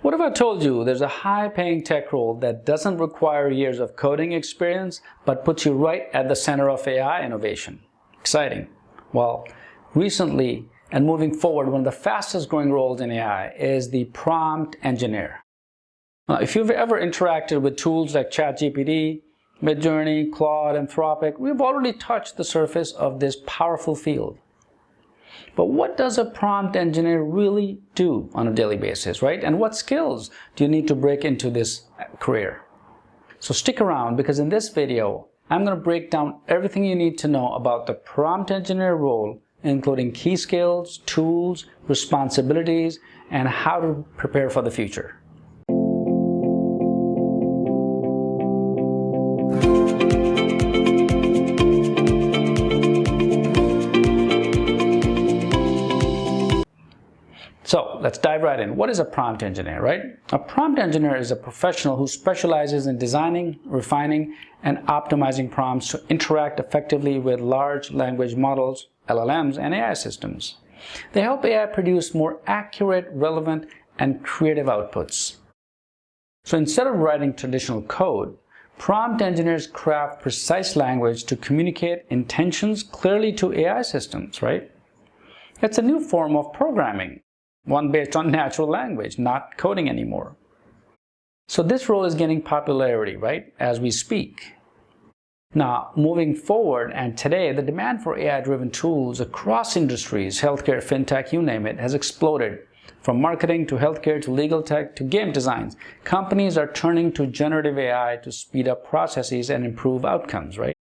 What if I told you there's a high-paying tech role that doesn't require years of coding experience, but puts you right at the center of AI innovation? Exciting. Well, recently and moving forward, one of the fastest growing roles in AI is the prompt engineer. Now, if you've ever interacted with tools like ChatGPT, Midjourney, Claude, Anthropic, we've already touched the surface of this powerful field. But what does a prompt engineer really do on a daily basis, right? And what skills do you need to break into this career? So stick around, because in this video, I'm going to break down everything you need to know about the prompt engineer role, including key skills, tools, responsibilities, and how to prepare for the future. So let's dive right in. What is a prompt engineer, right? A prompt engineer is a professional who specializes in designing, refining, and optimizing prompts to interact effectively with large language models, LLMs, and AI systems. They help AI produce more accurate, relevant, and creative outputs. So instead of writing traditional code, prompt engineers craft precise language to communicate intentions clearly to AI systems, right? It's a new form of programming, one based on natural language, not coding anymore. So this role is gaining popularity, right, as we speak. Now, moving forward, and today, the demand for AI-driven tools across industries, healthcare, fintech, you name it, has exploded. From marketing to healthcare to legal tech to game designs, companies are turning to generative AI to speed up processes and improve outcomes, right?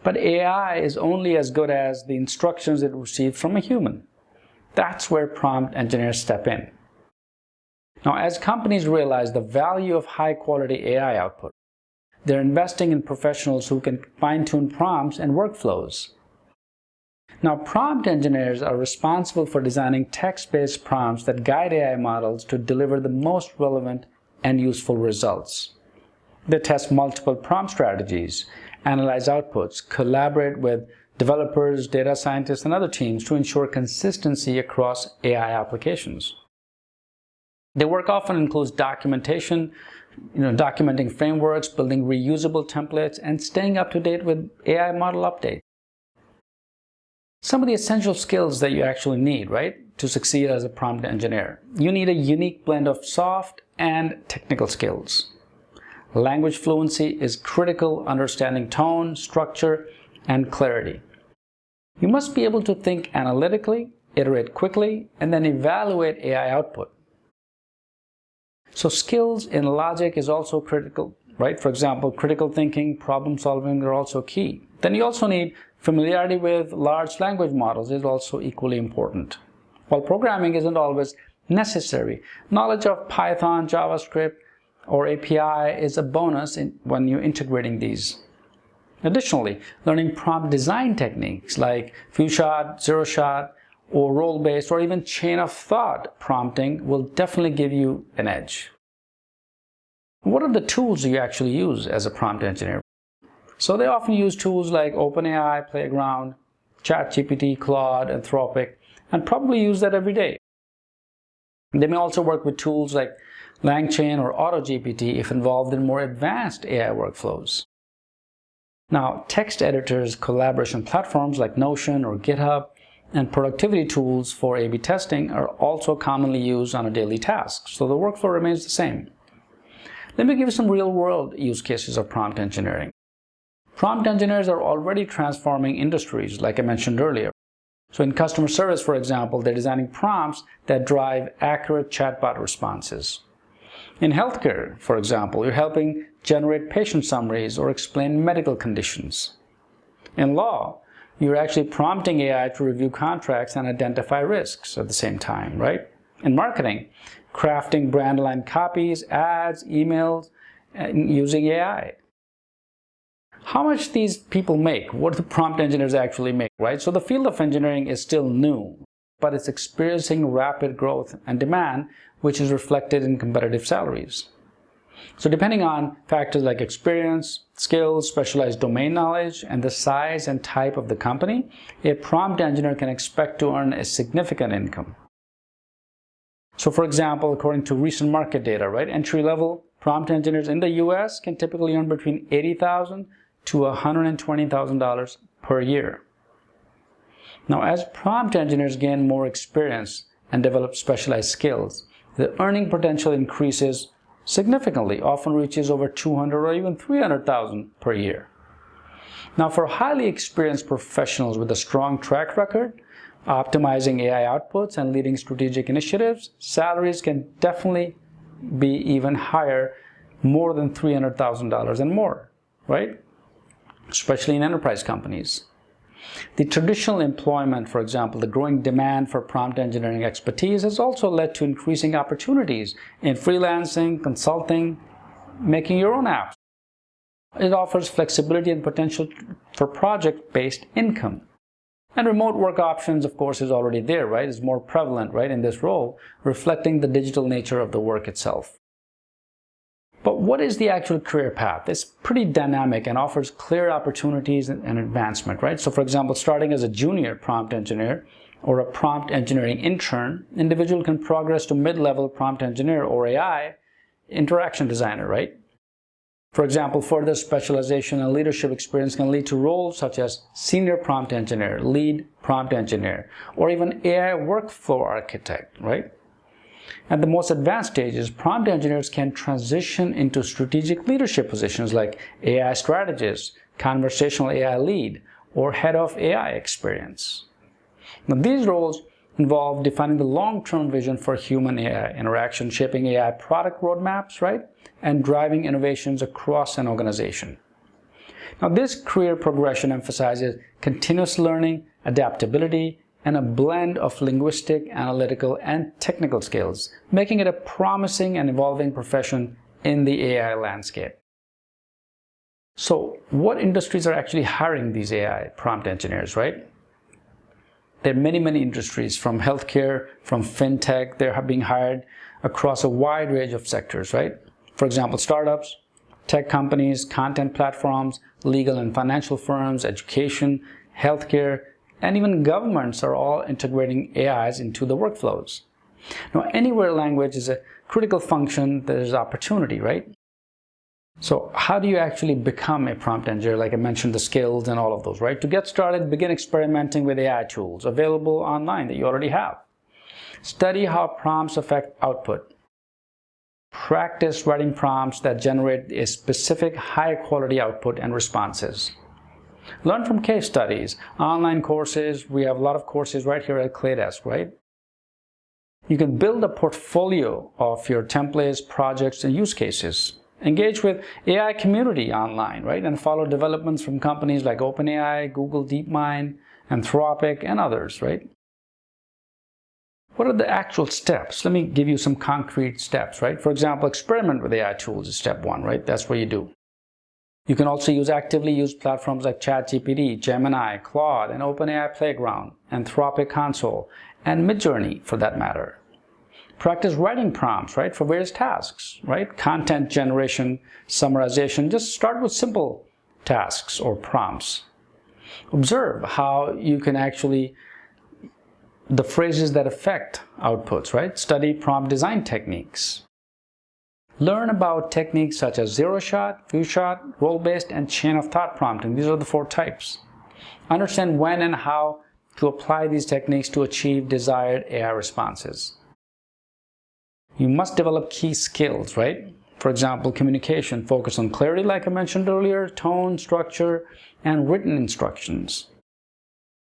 But AI is only as good as the instructions it receives from a human. That's where prompt engineers step in. Now, as companies realize the value of high-quality AI output, they're investing in professionals who can fine-tune prompts and workflows. Now, prompt engineers are responsible for designing text-based prompts that guide AI models to deliver the most relevant and useful results. They test multiple prompt strategies, analyze outputs, collaborate with developers, data scientists, and other teams to ensure consistency across AI applications. Their work often includes documentation, documenting frameworks, building reusable templates, and staying up to date with AI model updates. Some of the essential skills that you actually need, right, to succeed as a prompt engineer. You need a unique blend of soft and technical skills. Language fluency is critical, understanding tone, structure, and clarity. You must be able to think analytically, iterate quickly, and then evaluate AI output. So skills in logic is also critical, right? For example, critical thinking, problem solving are also key. Then you also need familiarity with large language models is also equally important. While programming isn't always necessary, knowledge of Python, JavaScript, or API is a bonus when you're integrating these. Additionally, learning prompt design techniques like few shot, zero shot, or role-based, or even chain of thought prompting will definitely give you an edge. What are the tools you actually use as a prompt engineer? So they often use tools like OpenAI, Playground, ChatGPT, Claude, Anthropic, and probably use that every day. They may also work with tools like LangChain or AutoGPT if involved in more advanced AI workflows. Now, text editors, collaboration platforms like Notion or GitHub, and productivity tools for A/B testing are also commonly used on a daily task, so the workflow remains the same. Let me give you some real-world use cases of prompt engineering. Prompt engineers are already transforming industries, like I mentioned earlier. So in customer service, for example, they're designing prompts that drive accurate chatbot responses. In healthcare, for example, you're helping generate patient summaries or explain medical conditions. In law, you're actually prompting AI to review contracts and identify risks at the same time, right? In marketing, crafting brand-aligned copies, ads, emails, using AI. How much these people make? What do the prompt engineers actually make, right? So the field of engineering is still new, but it's experiencing rapid growth and demand, which is reflected in competitive salaries. So depending on factors like experience, skills, specialized domain knowledge, and the size and type of the company, a prompt engineer can expect to earn a significant income. So for example, according to recent market data, right, entry-level prompt engineers in the US can typically earn between $80,000 to $120,000 per year. Now, as prompt engineers gain more experience and develop specialized skills, the earning potential increases significantly, often reaches over $200,000 or even $300,000 per year. Now, for highly experienced professionals with a strong track record, optimizing AI outputs and leading strategic initiatives, salaries can definitely be even higher, more than $300,000 and more, right? Especially in enterprise companies. The traditional employment, for example, the growing demand for prompt engineering expertise has also led to increasing opportunities in freelancing, consulting, making your own apps. It offers flexibility and potential for project-based income. And remote work options, of course, is already there, right? It's more prevalent, right, in this role, reflecting the digital nature of the work itself. But what is the actual career path? It's pretty dynamic and offers clear opportunities and advancement, right? So for example, starting as a junior prompt engineer or a prompt engineering intern, individual can progress to mid-level prompt engineer or AI interaction designer, right? For example, further specialization and leadership experience can lead to roles such as senior prompt engineer, lead prompt engineer, or even AI workflow architect, right? At the most advanced stages, prompt engineers can transition into strategic leadership positions like AI strategist, conversational AI lead, or head of AI experience. Now, these roles involve defining the long-term vision for human-AI interaction, shaping AI product roadmaps, right, and driving innovations across an organization. Now, this career progression emphasizes continuous learning, adaptability, and a blend of linguistic, analytical, and technical skills, making it a promising and evolving profession in the AI landscape. So, what industries are actually hiring these AI prompt engineers, right? There are many industries, from healthcare, from fintech. They're being hired across a wide range of sectors, right? For example, startups, tech companies, content platforms, legal and financial firms, education, healthcare, and even governments are all integrating AIs into the workflows. Now, anywhere language is a critical function, there's opportunity, right? So how do you actually become a prompt engineer? Like I mentioned, the skills and all of those, right? To get started, begin experimenting with AI tools available online that you already have. Study how prompts affect output. Practice writing prompts that generate a specific high-quality output and responses. Learn from case studies, online courses. We have a lot of courses right here at ClayDesk, right? You can build a portfolio of your templates, projects, and use cases. Engage with AI community online, right? And follow developments from companies like OpenAI, Google DeepMind, Anthropic, and others, right? What are the actual steps? Let me give you some concrete steps, right? For example, experiment with AI tools is step one, right? That's what you do. You can also actively use platforms like ChatGPT, Gemini, Claude, and OpenAI Playground, Anthropic Console, and Midjourney for that matter. Practice writing prompts, right, for various tasks, right? Content generation, summarization. Just start with simple tasks or prompts. Observe how you can actually, the phrases that affect outputs, right? Study prompt design techniques. Learn about techniques such as zero-shot, few-shot, role-based, and chain-of-thought prompting. These are the 4 types. Understand when and how to apply these techniques to achieve desired AI responses. You must develop key skills, right? For example, communication. Focus on clarity, like I mentioned earlier, tone, structure, and written instructions.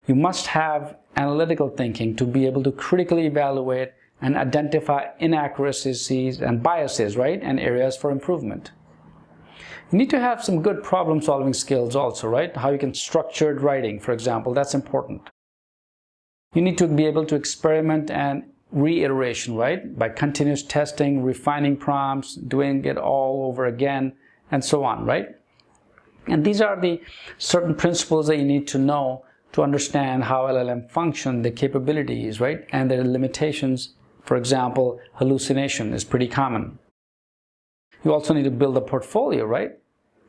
You must have analytical thinking to be able to critically evaluate and identify inaccuracies and biases, right? And areas for improvement. You need to have some good problem-solving skills also, right? How you can structured writing, for example, that's important. You need to be able to experiment and reiteration, right? By continuous testing, refining prompts, doing it all over again, and so on, right? And these are the certain principles that you need to know to understand how LLM function, the capabilities, right? And their limitations. For example, hallucination is pretty common. You also need to build a portfolio, right?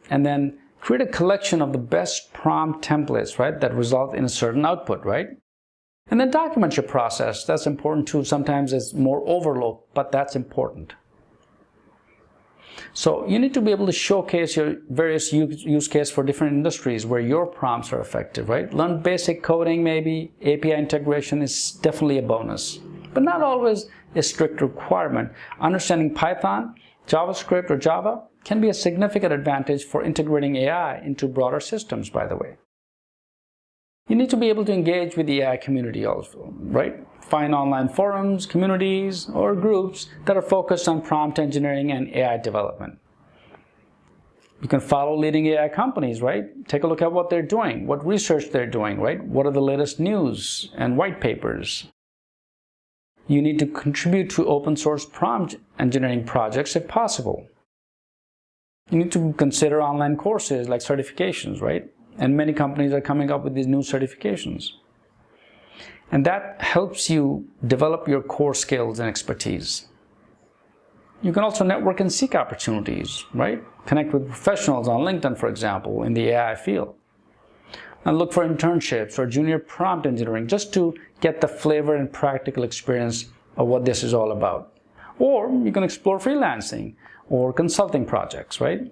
And then create a collection of the best prompt templates, right? That result in a certain output, right? And then document your process. That's important too. Sometimes it's more overlooked, but that's important. So you need to be able to showcase your various use cases for different industries where your prompts are effective, right? Learn basic coding maybe. API integration is definitely a bonus, but not always a strict requirement. Understanding Python, JavaScript, or Java can be a significant advantage for integrating AI into broader systems, by the way. You need to be able to engage with the AI community also, right? Find online forums, communities, or groups that are focused on prompt engineering and AI development. You can follow leading AI companies, right? Take a look at what they're doing, what research they're doing, right? What are the latest news and white papers? You need to contribute to open source prompt engineering projects if possible. You need to consider online courses like certifications, right? And many companies are coming up with these new certifications. And that helps you develop your core skills and expertise. You can also network and seek opportunities, right? Connect with professionals on LinkedIn, for example, in the AI field. And look for internships or junior prompt engineering just to get the flavor and practical experience of what this is all about. Or you can explore freelancing or consulting projects, right?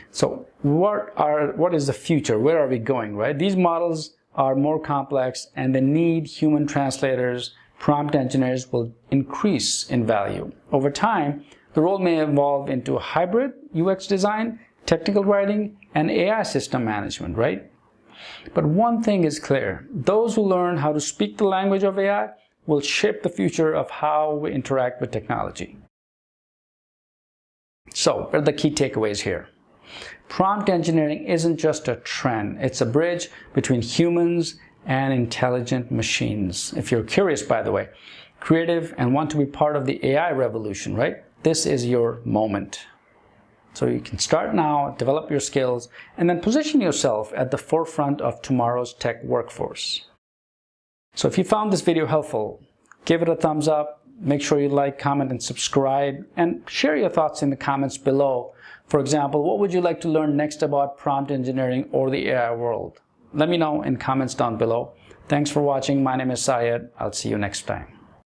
So what is the future? Where are we going, right? These models are more complex and the need human translators, prompt engineers will increase in value. Over time, the role may evolve into a hybrid UX design, technical writing, and AI system management, right? But one thing is clear. Those who learn how to speak the language of AI will shape the future of how we interact with technology. So, what are the key takeaways here? Prompt engineering isn't just a trend, it's a bridge between humans and intelligent machines. If you're curious, by the way, creative and want to be part of the AI revolution, right? This is your moment. So you can start now, develop your skills, and then position yourself at the forefront of tomorrow's tech workforce. So if you found this video helpful, give it a thumbs up, make sure you like, comment, and subscribe, and share your thoughts in the comments below. For example, what would you like to learn next about prompt engineering or the AI world? Let me know in comments down below. Thanks for watching. My name is Syed. I'll see you next time.